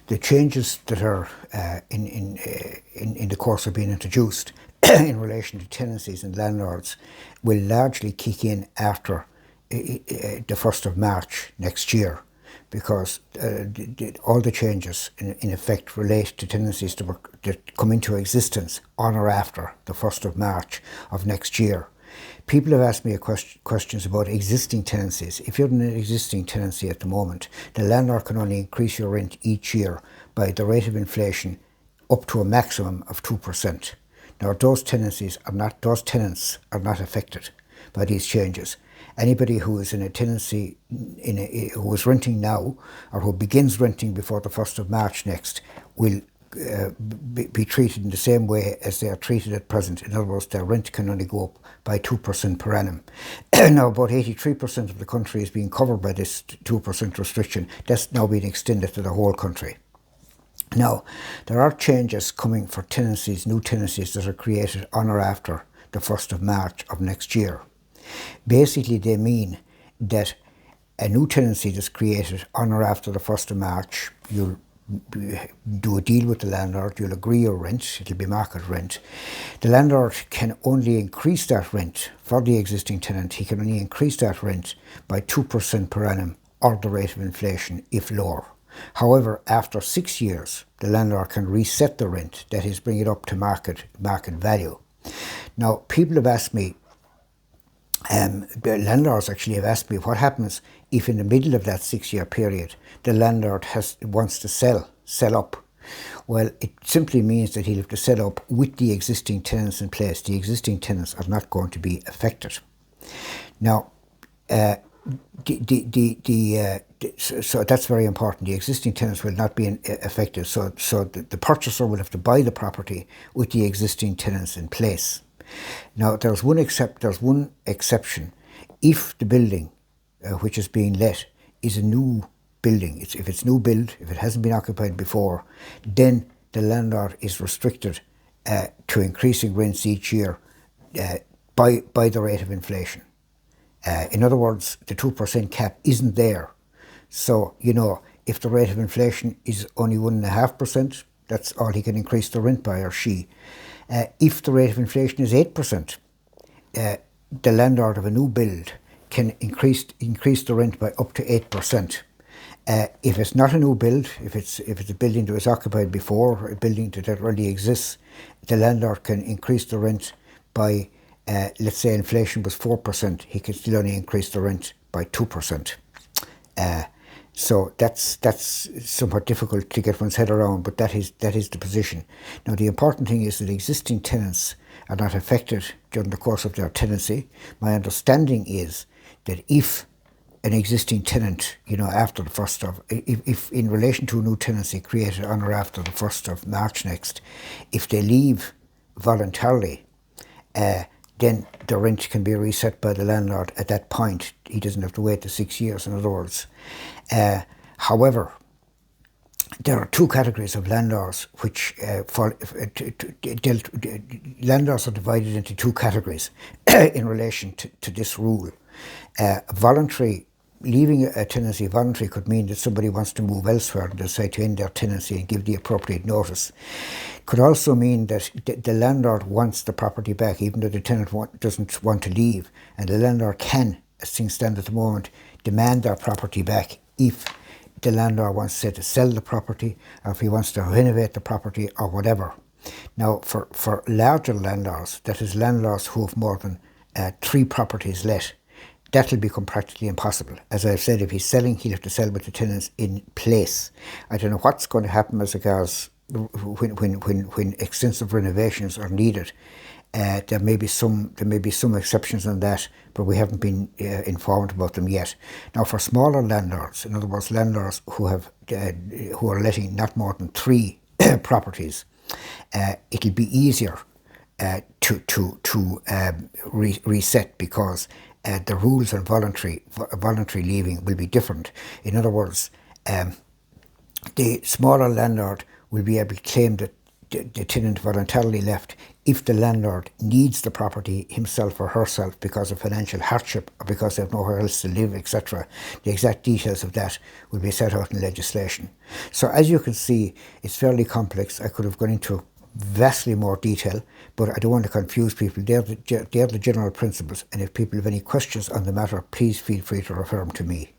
the changes that are in the course of being introduced in relation to tenancies and landlords will largely kick in after the 1st of March next year, because all the changes in effect relate to tenancies that come into existence on or after the 1st of March of next year. People have asked me questions about existing tenancies. If you're in an existing tenancy at the moment, the landlord can only increase your rent each year by the rate of inflation up to a maximum of 2%. Now, those tenants are not affected by these changes. Anybody who is in a tenancy, who is renting now, or who begins renting before the 1st of March next, will be treated in the same way as they are treated at present. In other words, their rent can only go up by 2% per annum. Now, about 83% of the country is being covered by this 2% restriction. That's now being extended to the whole country. Now, there are changes coming for tenancies, new tenancies that are created on or after the 1st of March of next year. Basically, they mean that a new tenancy that's created on or after the 1st of March, you'll do a deal with the landlord, you'll agree your rent, it'll be market rent. The landlord can only increase that rent for the existing tenant. He can only increase that rent by 2% per annum, or the rate of inflation if lower. However, after 6 years, the landlord can reset the rent, that is, bring it up to market value. Now, people have asked me, the landlords actually have asked me, what happens if in the middle of that 6-year period the landlord wants to sell up? Well, it simply means that he'll have to sell up with the existing tenants in place. The existing tenants are not going to be affected. Now, so that's very important. The existing tenants will not be affected. So the purchaser will have to buy the property with the existing tenants in place. Now, there's one exception. If the building which is being let is a new building, if it's new build, if it hasn't been occupied before, then the landlord is restricted to increasing rents each year by the rate of inflation. In other words, the 2% cap isn't there. So, if the rate of inflation is only 1.5%, that's all he can increase the rent by, or she. If the rate of inflation is 8%, the landlord of a new build can increase the rent by up to 8%. If it's not a new build, if it's a building that was occupied before, a building that already exists, the landlord can increase the rent by, let's say inflation was 4%, he can still only increase the rent by 2%. So that's somewhat difficult to get one's head around, but that is the position. Now, the important thing is that existing tenants are not affected during the course of their tenancy. My understanding is that if an existing tenant, after the 1st of, if in relation to a new tenancy created on or after the 1st of March next, if they leave voluntarily, then the rent can be reset by the landlord at that point. He doesn't have to wait the 6 years, in other words. However, there are two categories of landlords which landlords are divided into two categories in relation to this rule. Leaving a tenancy voluntary could mean that somebody wants to move elsewhere and decide to end their tenancy and give the appropriate notice. Could also mean that the landlord wants the property back, even though the tenant doesn't want to leave, and the landlord can, as things stand at the moment, demand their property back if the landlord wants, say, to sell the property, or if he wants to renovate the property, or whatever. Now, for larger landlords, that is landlords who have more than 3 properties let, that will become practically impossible. As I've said, if he's selling, he'll have to sell with the tenants in place. I don't know what's going to happen as regards when extensive renovations are needed. There may be some exceptions on that, but we haven't been informed about them yet. Now, for smaller landlords, in other words, landlords who are letting not more than 3 properties, it'll be easier to reset, because the rules on voluntary leaving will be different. In other words, the smaller landlord will be able to claim that the tenant voluntarily left if the landlord needs the property himself or herself because of financial hardship or because they have nowhere else to live, etc. The exact details of that will be set out in legislation. So as you can see, it's fairly complex. I could have gone into vastly more detail, but I don't want to confuse people. They're the general principles, and if people have any questions on the matter, please feel free to refer them to me.